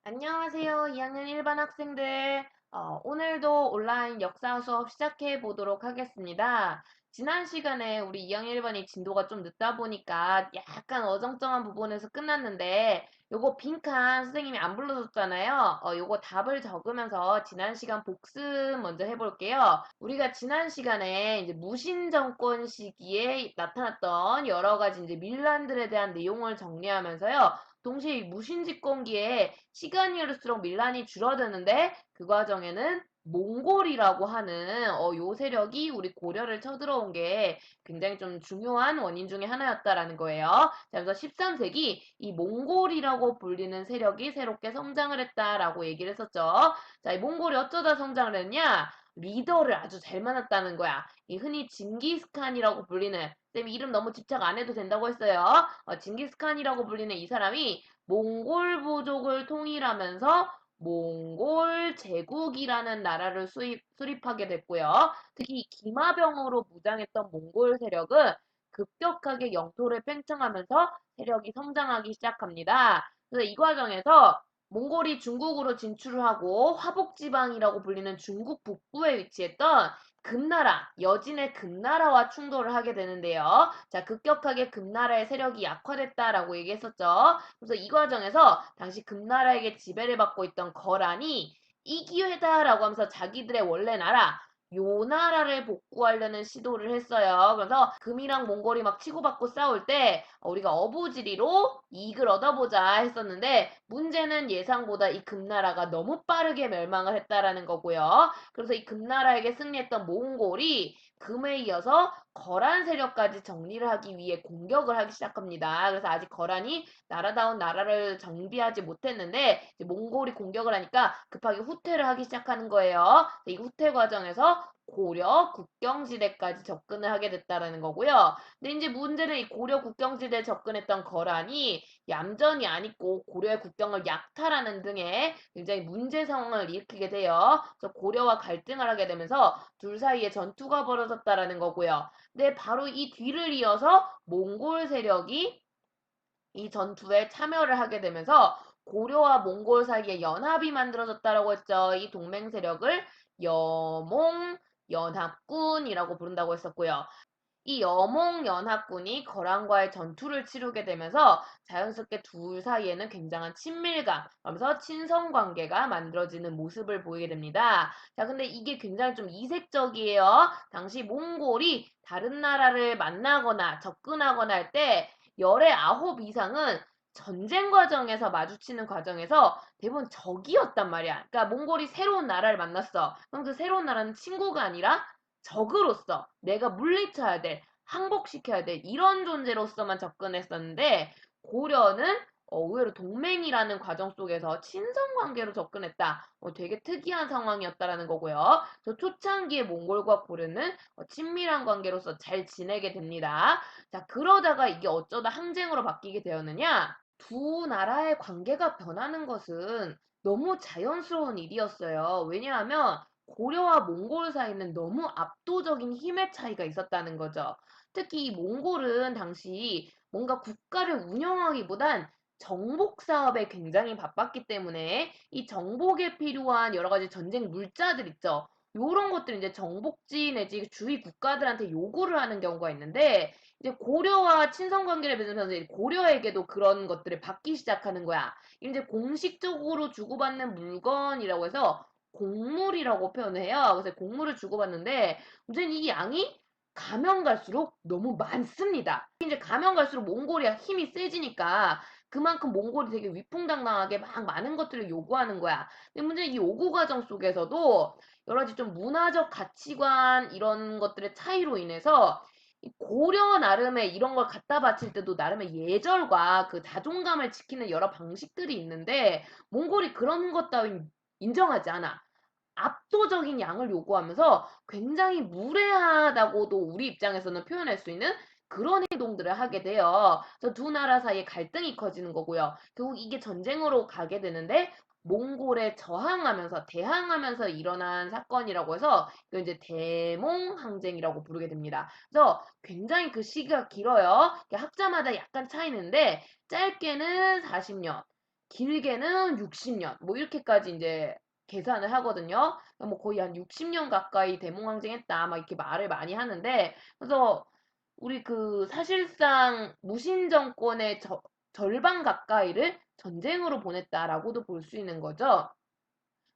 안녕하세요. 2학년 1반 학생들. 오늘도 온라인 역사 수업 시작해 보도록 하겠습니다. 지난 시간에 우리 2학년 1반이 진도가 좀 늦다 보니까 약간 어정쩡한 부분에서 끝났는데 요거 빈칸 선생님이 안 불러줬잖아요. 요거 답을 적으면서 지난 시간 복습 먼저 해볼게요. 우리가 지난 시간에 이제 무신 정권 시기에 나타났던 여러 가지 이제 밀란들에 대한 내용을 정리하면서요. 동시에 이 무신집권기에 시간이 흐를수록 밀란이 줄어드는데 그 과정에는 몽골이라고 하는 요 세력이 우리 고려를 쳐들어온 게 굉장히 좀 중요한 원인 중에 하나였다라는 거예요. 자, 그래서 13세기 이 몽골이라고 불리는 세력이 새롭게 성장을 했다라고 얘기를 했었죠. 자, 이 몽골이 어쩌다 성장을 했냐? 리더를 아주 잘 만났다는 거야. 이 흔히 징기스칸이라고 불리는 쌤 이름 너무 집착 안 해도 된다고 했어요. 징기스칸이라고 불리는 이 사람이 몽골 부족을 통일하면서 몽골 제국이라는 나라를 수립하게 됐고요. 특히 기마병으로 무장했던 몽골 세력은 급격하게 영토를 팽창하면서 세력이 성장하기 시작합니다. 그래서 이 과정에서 몽골이 중국으로 진출을 하고 화복지방이라고 불리는 중국 북부에 위치했던 금나라, 여진의 금나라와 충돌을 하게 되는데요. 자, 급격하게 금나라의 세력이 약화됐다라고 얘기했었죠. 그래서 이 과정에서 당시 금나라에게 지배를 받고 있던 거란이 이 기회다라고 하면서 자기들의 원래 나라, 요 나라를 복구하려는 시도를 했어요. 그래서 금이랑 몽골이 막 치고받고 싸울 때 우리가 어부지리로 이익을 얻어보자 했었는데 문제는 예상보다 이 금나라가 너무 빠르게 멸망을 했다라는 거고요. 그래서 이 금나라에게 승리했던 몽골이 금에 이어서 거란 세력까지 정리를 하기 위해 공격을 하기 시작합니다. 그래서 아직 거란이 나라다운 나라를 정비하지 못했는데 이제 몽골이 공격을 하니까 급하게 후퇴를 하기 시작하는 거예요. 이 후퇴 과정에서 고려 국경지대까지 접근을 하게 됐다라는 거고요. 근데 이제 문제는 이 고려 국경지대에 접근했던 거란이 얌전히 안 있고 고려의 국경을 약탈하는 등의 굉장히 문제 상황을 일으키게 돼요. 그래서 고려와 갈등을 하게 되면서 둘 사이에 전투가 벌어졌다라는 거고요. 근데 바로 이 뒤를 이어서 몽골 세력이 이 전투에 참여를 하게 되면서 고려와 몽골 사이에 연합이 만들어졌다라고 했죠. 이 동맹 세력을 여몽 연합군이라고 부른다고 했었고요. 이 여몽연합군이 거란과의 전투를 치르게 되면서 자연스럽게 둘 사이에는 굉장한 친밀감, 그러면서 친선 관계가 만들어지는 모습을 보이게 됩니다. 자, 근데 이게 굉장히 좀 이색적이에요. 당시 몽골이 다른 나라를 만나거나 접근하거나 할 때 열의 9 이상은 전쟁 과정에서 마주치는 과정에서 대부분 적이었단 말이야. 그러니까 몽골이 새로운 나라를 만났어. 그럼 그 새로운 나라는 친구가 아니라 적으로서 내가 물리쳐야 돼, 항복시켜야 돼 이런 존재로서만 접근했었는데 고려는 의외로 동맹이라는 과정 속에서 친선관계로 접근했다. 되게 특이한 상황이었다라는 거고요. 저 초창기에 몽골과 고려는 친밀한 관계로서 잘 지내게 됩니다. 자, 그러다가 이게 어쩌다 항쟁으로 바뀌게 되었느냐? 두 나라의 관계가 변하는 것은 너무 자연스러운 일이었어요. 왜냐하면 고려와 몽골 사이는 너무 압도적인 힘의 차이가 있었다는 거죠. 특히 이 몽골은 당시 뭔가 국가를 운영하기보단 정복 사업에 굉장히 바빴기 때문에 이 정복에 필요한 여러 가지 전쟁 물자들 있죠. 요런 것들 이제 정복지 내지 주위 국가들한테 요구를 하는 경우가 있는데 이제 고려와 친선 관계를 맺으면서 이제 고려에게도 그런 것들을 받기 시작하는 거야. 이제 공식적으로 주고받는 물건이라고 해서 곡물이라고 표현을 해요. 그래서 곡물을 주고받는데 문제는 이 양이 가면 갈수록 너무 많습니다. 이제 가면 갈수록 몽골이 힘이 세지니까 그만큼 몽골이 되게 위풍당당하게 막 많은 것들을 요구하는 거야. 근데 문제는 이 요구 과정 속에서도 여러 가지 좀 문화적 가치관 이런 것들의 차이로 인해서 고려 나름의 이런 걸 갖다 바칠 때도 나름의 예절과 그 자존감을 지키는 여러 방식들이 있는데 몽골이 그런 것 따윈 인정하지 않아. 압도적인 양을 요구하면서 굉장히 무례하다고도 우리 입장에서는 표현할 수 있는 그런 행동들을 하게 돼요. 그래서 두 나라 사이에 갈등이 커지는 거고요. 결국 이게 전쟁으로 가게 되는데 몽골에 저항하면서 대항하면서 일어난 사건이라고 해서 이거 이제 대몽 항쟁이라고 부르게 됩니다. 그래서 굉장히 그 시기가 길어요. 학자마다 약간 차이는데 짧게는 40년, 길게는 60년, 뭐 이렇게까지 이제 계산을 하거든요. 뭐 거의 한 60년 가까이 대몽항쟁했다, 막 이렇게 말을 많이 하는데, 그래서 우리 그 사실상 무신 정권의 절반 가까이를 전쟁으로 보냈다라고도 볼 수 있는 거죠.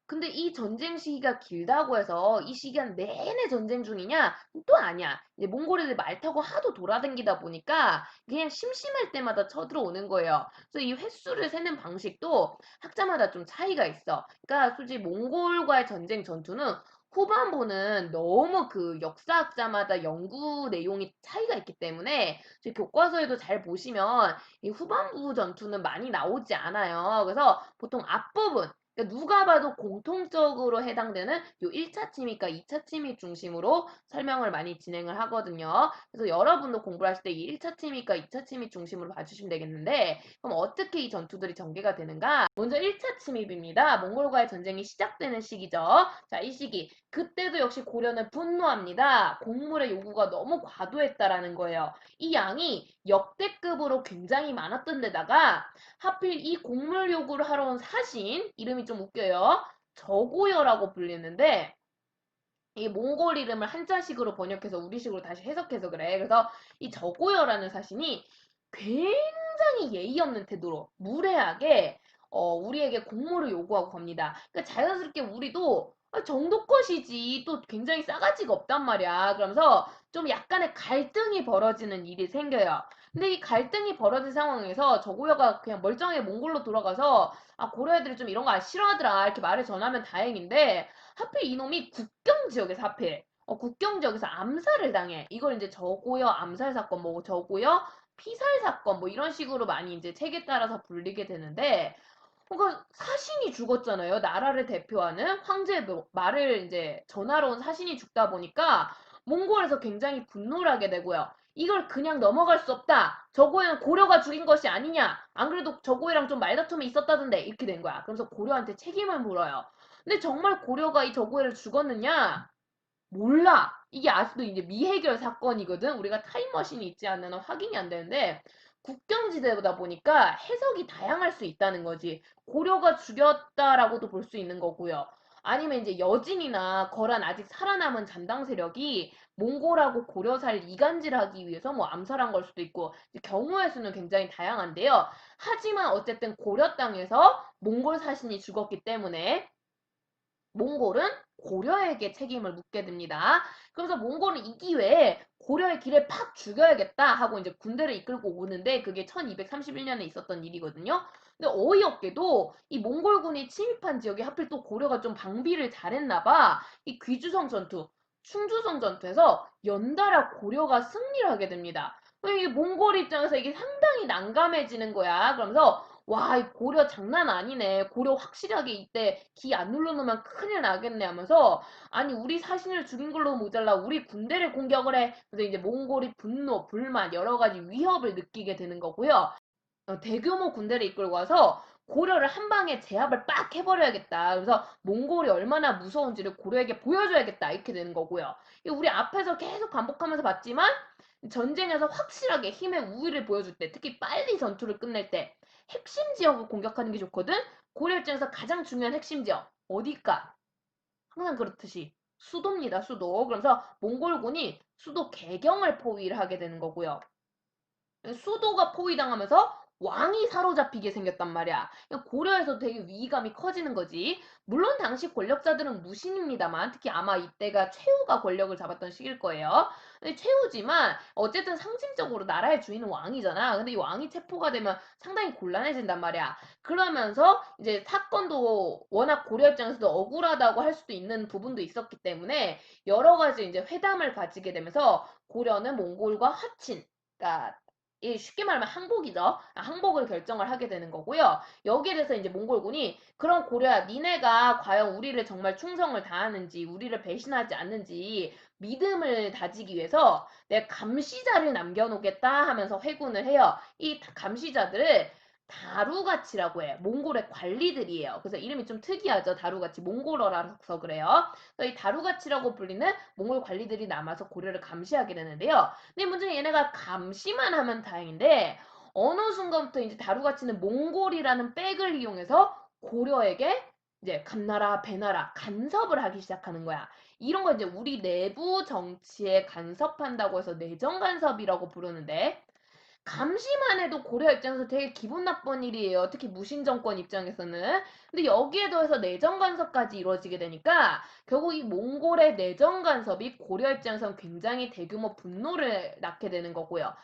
근데 이 전쟁 시기가 길다고 해서 이 시간 내내 전쟁 중이냐? 또 아니야. 이제 몽골애들 말 타고 하도 돌아다니다 보니까 그냥 심심할 때마다 쳐들어오는 거예요. 그래서 이 횟수를 세는 방식도 학자마다 좀 차이가 있어. 그러니까 솔직히 몽골과의 전쟁 전투는 후반부는 너무 그 역사학자마다 연구 내용이 차이가 있기 때문에 교과서에도 잘 보시면 이 후반부 전투는 많이 나오지 않아요. 그래서 보통 앞부분 그러니까 누가 봐도 공통적으로 해당되는 요 1차 침입과 2차 침입 중심으로 설명을 많이 진행을 하거든요. 그래서 여러분도 공부를 하실 때 이 1차 침입과 2차 침입 중심으로 봐주시면 되겠는데 그럼 어떻게 이 전투들이 전개가 되는가? 먼저 1차 침입입니다. 몽골과의 전쟁이 시작되는 시기죠. 자, 이 시기. 그때도 역시 고려는 분노합니다. 곡물의 요구가 너무 과도했다라는 거예요. 이 양이 역대급으로 굉장히 많았던 데다가 하필 이 곡물 요구를 하러 온 사신, 이름이 좀 웃겨요. 저고여라고 불리는데, 이 몽골 이름을 한자식으로 번역해서 우리식으로 다시 해석해서 그래. 그래서 이 저고여라는 사신이 굉장히 예의 없는 태도로 무례하게 우리에게 공모를 요구하고 갑니다. 그러니까 자연스럽게 우리도 정도 것이지 또 굉장히 싸가지가 없단 말이야. 그러면서 좀 약간의 갈등이 벌어지는 일이 생겨요. 근데 이 갈등이 벌어진 상황에서 저고여가 그냥 멀쩡하게 몽골로 돌아가서 아 고려 애들이 좀 이런 거 싫어하더라 이렇게 말을 전하면 다행인데 하필 이놈이 국경 지역에서 하필 국경 지역에서 암살을 당해. 이걸 이제 저고요 암살 사건, 뭐 저고요 피살 사건, 뭐 이런 식으로 많이 이제 책에 따라서 불리게 되는데, 그러니까 사신이 죽었잖아요. 나라를 대표하는 황제의 말을 이제 전하러 온 사신이 죽다 보니까 몽골에서 굉장히 분노를 하게 되고요. 이걸 그냥 넘어갈 수 없다. 저고에는 고려가 죽인 것이 아니냐. 안 그래도 저고이랑 좀 말다툼이 있었다던데 이렇게 된 거야. 그러면서 고려한테 책임을 물어요. 근데 정말 고려가 이 저고해를 죽었느냐? 몰라. 이게 아직도 이제 미해결 사건이거든. 우리가 타임머신이 있지 않는 한 확인이 안 되는데 국경지대다 보니까 해석이 다양할 수 있다는 거지. 고려가 죽였다라고도 볼 수 있는 거고요. 아니면 이제 여진이나 거란 아직 살아남은 잔당 세력이 몽골하고 고려사를 이간질하기 위해서 뭐 암살한 걸 수도 있고 경우의 수는 굉장히 다양한데요. 하지만 어쨌든 고려 땅에서 몽골 사신이 죽었기 때문에 몽골은 고려에게 책임을 묻게 됩니다. 그래서 몽골은 이 기회에 고려의 길을 팍 죽여야겠다 하고 이제 군대를 이끌고 오는데 그게 1231년에 있었던 일이거든요. 근데 어이없게도 이 몽골군이 침입한 지역에 하필 또 고려가 좀 방비를 잘했나 봐. 이 귀주성 전투, 충주성 전투에서 연달아 고려가 승리를 하게 됩니다. 이 몽골 입장에서 이게 상당히 난감해지는 거야. 그러면서 와, 이 고려 장난 아니네. 고려 확실하게 이때 기 안 눌러놓으면 큰일 나겠네 하면서 아니 우리 사신을 죽인 걸로 모자라 우리 군대를 공격을 해. 그래서 이제 몽골이 분노, 불만, 여러 가지 위협을 느끼게 되는 거고요. 대규모 군대를 이끌고 와서 고려를 한 방에 제압을 빡 해버려야겠다. 그래서 몽골이 얼마나 무서운지를 고려에게 보여줘야겠다. 이렇게 되는 거고요. 우리 앞에서 계속 반복하면서 봤지만 전쟁에서 확실하게 힘의 우위를 보여줄 때, 특히 빨리 전투를 끝낼 때 핵심 지역을 공격하는 게 좋거든. 고려 입장에서 가장 중요한 핵심 지역 어디일까? 항상 그렇듯이 수도입니다. 수도. 그래서 몽골군이 수도 개경을 포위를 하게 되는 거고요. 수도가 포위당하면서 왕이 사로잡히게 생겼단 말이야. 고려에서 되게 위기감이 커지는 거지. 물론 당시 권력자들은 무신입니다만 특히 아마 이때가 최후가 권력을 잡았던 시기일 거예요. 근데 최후지만 어쨌든 상징적으로 나라의 주인은 왕이잖아. 근데 이 왕이 체포가 되면 상당히 곤란해진단 말이야. 그러면서 이제 사건도 워낙 고려 입장에서도 억울하다고 할 수도 있는 부분도 있었기 때문에 여러 가지 이제 회담을 가지게 되면서 고려는 몽골과 화친, 그러니까 쉽게 말하면 항복이죠. 항복을 결정을 하게 되는 거고요. 여기에 대해서 이제 몽골군이 그럼 고려야 니네가 과연 우리를 정말 충성을 다하는지 우리를 배신하지 않는지 믿음을 다지기 위해서 내가 감시자를 남겨놓겠다 하면서 회군을 해요. 이 감시자들을 다루가치라고 해. 몽골의 관리들이에요. 그래서 이름이 좀 특이하죠. 다루가치. 몽골어라서 그래요. 그래서 이 다루가치라고 불리는 몽골 관리들이 남아서 고려를 감시하게 되는데요. 근데 문제는 얘네가 감시만 하면 다행인데 어느 순간부터 이제 다루가치는 몽골이라는 백을 이용해서 고려에게 이제 감나라, 배나라 간섭을 하기 시작하는 거야. 이런 걸 이제 우리 내부 정치에 간섭한다고 해서 내정 간섭이라고 부르는데 감시만 해도 고려 입장에서 되게 기분 나쁜 일이에요. 특히 무신 정권 입장에서는. 근데 여기에 더해서 내정 간섭까지 이루어지게 되니까 결국 이 몽골의 내정 간섭이 고려 입장에서는 굉장히 대규모 분노를 낳게 되는 거고요.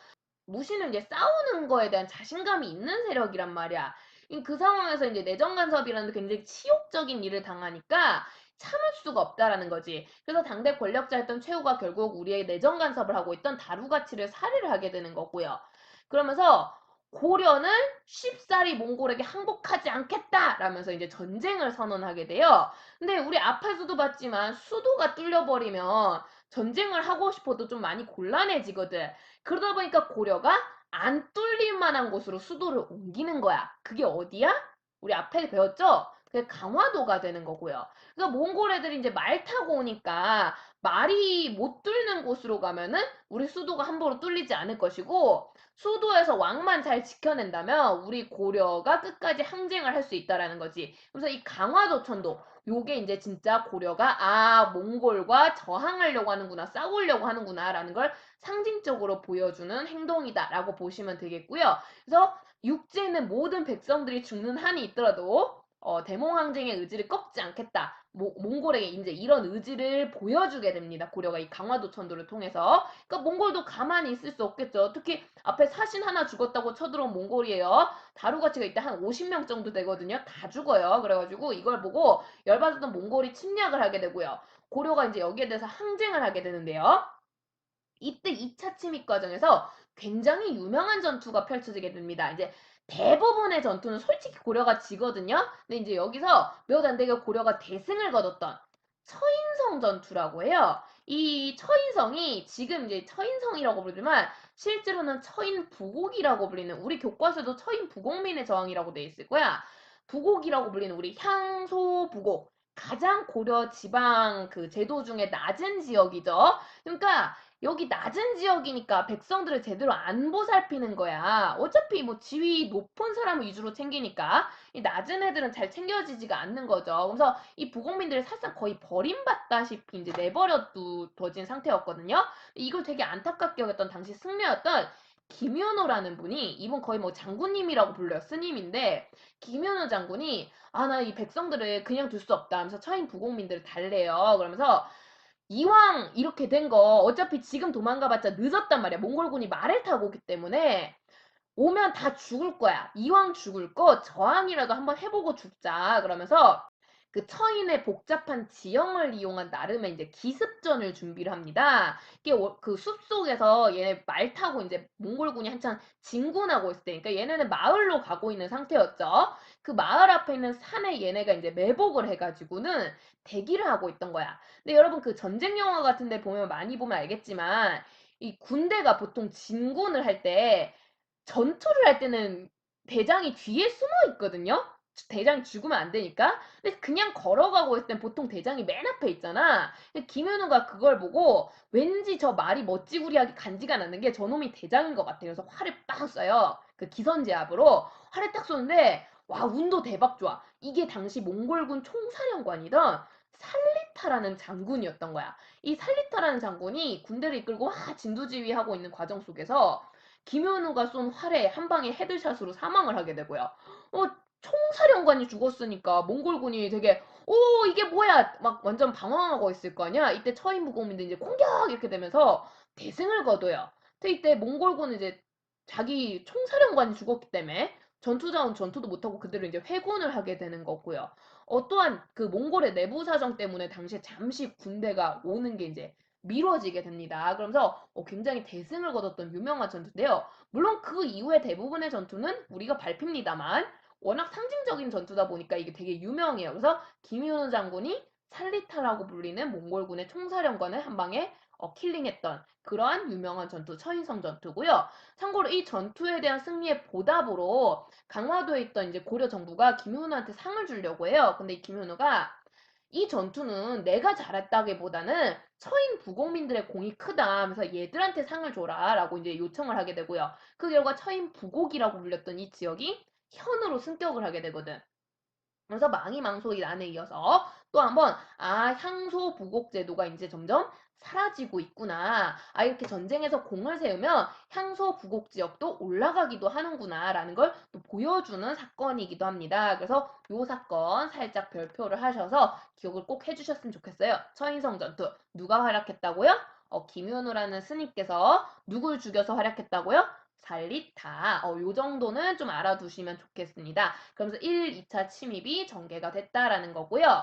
무신은 이제 싸우는 거에 대한 자신감이 있는 세력이란 말이야. 그 상황에서 이제 내정 간섭이라는 굉장히 치욕적인 일을 당하니까 참을 수가 없다라는 거지. 그래서 당대 권력자였던 최후가 결국 우리의 내정 간섭을 하고 있던 다루가치를 살해를 하게 되는 거고요. 그러면서 고려는 쉽사리 몽골에게 항복하지 않겠다라면서 이제 전쟁을 선언하게 돼요. 근데 우리 앞에서도 봤지만 수도가 뚫려버리면 전쟁을 하고 싶어도 좀 많이 곤란해지거든. 그러다 보니까 고려가 안 뚫릴 만한 곳으로 수도를 옮기는 거야. 그게 어디야? 우리 앞에 배웠죠? 그게 강화도가 되는 거고요. 그러니까 몽골 애들이 이제 말 타고 오니까 말이 못 뚫는 곳으로 가면은 우리 수도가 함부로 뚫리지 않을 것이고 수도에서 왕만 잘 지켜낸다면 우리 고려가 끝까지 항쟁을 할 수 있다라는 거지. 그래서 이 강화도천도 요게 이제 진짜 고려가 몽골과 저항하려고 하는구나, 싸우려고 하는구나라는 걸 상징적으로 보여주는 행동이다라고 보시면 되겠고요. 그래서 육지에 있는 모든 백성들이 죽는 한이 있더라도 대몽항쟁의 의지를 꺾지 않겠다. 몽골에게 이제 이런 의지를 보여주게 됩니다. 고려가 이 강화도 천도를 통해서. 그러니까 몽골도 가만히 있을 수 없겠죠. 특히 앞에 사신 하나 죽었다고 쳐들어온 몽골이에요. 다루가치가 이때 한 50명 정도 되거든요. 다 죽어요. 그래가지고 이걸 보고 열받았던 몽골이 침략을 하게 되고요. 고려가 이제 여기에 대해서 항쟁을 하게 되는데요. 이때 2차 침입 과정에서 굉장히 유명한 전투가 펼쳐지게 됩니다. 이제 대부분의 전투는 솔직히 고려가 지거든요. 근데 이제 여기서 매우 단대게 고려가 대승을 거뒀던 처인성 전투라고 해요. 이 처인성이 지금 이제 처인성이라고 부르지만 실제로는 처인부곡이라고 불리는 우리 교과서도 처인부곡민의 저항이라고 돼 있을 거야. 부곡이라고 불리는 우리 향소부곡 가장 고려 지방 그 제도 중에 낮은 지역이죠. 그러니까 여기 낮은 지역이니까 백성들을 제대로 안 보살피는 거야. 어차피 뭐 지위 높은 사람 위주로 챙기니까 이 낮은 애들은 잘 챙겨지지가 않는 거죠. 그래서 이 부국민들이 사실상 거의 버림받다시피 이제 내버려둬진 상태였거든요. 이걸 되게 안타깝게 여겼던 당시 승려였던 김윤호라는 분이 이분 거의 뭐 장군님이라고 불려요. 스님인데 김윤호 장군이 나 이 백성들을 그냥 둘 수 없다 하면서 처인 부국민들을 달래요. 그러면서 이왕 이렇게 된 거 어차피 지금 도망가봤자 늦었단 말이야. 몽골군이 말을 타고 오기 때문에 오면 다 죽을 거야. 이왕 죽을 거 저항이라도 한번 해보고 죽자. 그러면서 그 처인의 복잡한 지형을 이용한 나름의 이제 기습전을 준비를 합니다. 이게 그 숲속에서 얘네 말 타고 이제 몽골군이 한창 진군하고 있을 때, 그러니까 얘네는 마을로 가고 있는 상태였죠. 그 마을 앞에 있는 산에 얘네가 이제 매복을 해가지고는 대기를 하고 있던 거야. 근데 여러분 그 전쟁 영화 같은 데 보면 많이 보면 알겠지만 이 군대가 보통 진군을 할때 전투를 할 때는 대장이 뒤에 숨어 있거든요. 대장이 죽으면 안 되니까. 근데 그냥 걸어가고 있을 땐 보통 대장이 맨 앞에 있잖아. 김현우가 그걸 보고 왠지 저 말이 멋지구리하게 간지가 나는 게 저놈이 대장인 것 같아요. 그래서 활을 빡 쏴요. 그 기선제압으로 활을 딱 쏘는데 와 운도 대박 좋아. 이게 당시 몽골군 총사령관이던 살리타라는 장군이었던 거야. 이 살리타라는 장군이 군대를 이끌고 진두지휘하고 있는 과정 속에서 김현우가 쏜 활에 한 방에 헤드샷으로 사망을 하게 되고요. 총사령관이 죽었으니까 몽골군이 되게 이게 뭐야 막 완전 방황하고 있을 거 아니야. 이때 처인무공민들 이제 공격 이렇게 되면서 대승을 거둬요. 근데 이때 몽골군은 이제 자기 총사령관이 죽었기 때문에 전투자원 전투도 못하고 그대로 이제 회군을 하게 되는 거고요. 또한 그 몽골의 내부 사정 때문에 당시에 잠시 군대가 오는 게 이제 미뤄지게 됩니다. 그러면서 굉장히 대승을 거뒀던 유명한 전투인데요. 물론 그 이후에 대부분의 전투는 우리가 밟힙니다만 워낙 상징적인 전투다 보니까 이게 되게 유명해요. 그래서 김윤호 장군이 살리타라고 불리는 몽골군의 총사령관을 한 방에 킬링했던 그러한 유명한 전투 처인성 전투고요. 참고로 이 전투에 대한 승리의 보답으로 강화도에 있던 이제 고려 정부가 김윤호한테 상을 주려고 해요. 근데 이 김윤호가 이 전투는 내가 잘했다기보다는 서인 부국민들의 공이 크다 하면서 얘들한테 상을 줘라라고 이제 요청을 하게 되고요. 그 결과 서인 부국이라고 불렸던 이 지역이 현으로 승격을 하게 되거든. 그래서 망이망소 이 난에 이어서 또 한번 향소 부곡 제도가 이제 점점 사라지고 있구나. 이렇게 전쟁에서 공을 세우면 향소 부곡 지역도 올라가기도 하는구나라는 걸 또 보여주는 사건이기도 합니다. 그래서 요 사건 살짝 별표를 하셔서 기억을 꼭 해주셨으면 좋겠어요. 처인성 전투 누가 활약했다고요? 김윤우라는 스님께서 누굴 죽여서 활약했다고요? 살리타. 요 정도는 좀 알아두시면 좋겠습니다. 그러면서 1, 2차 침입이 전개가 됐다라는 거고요.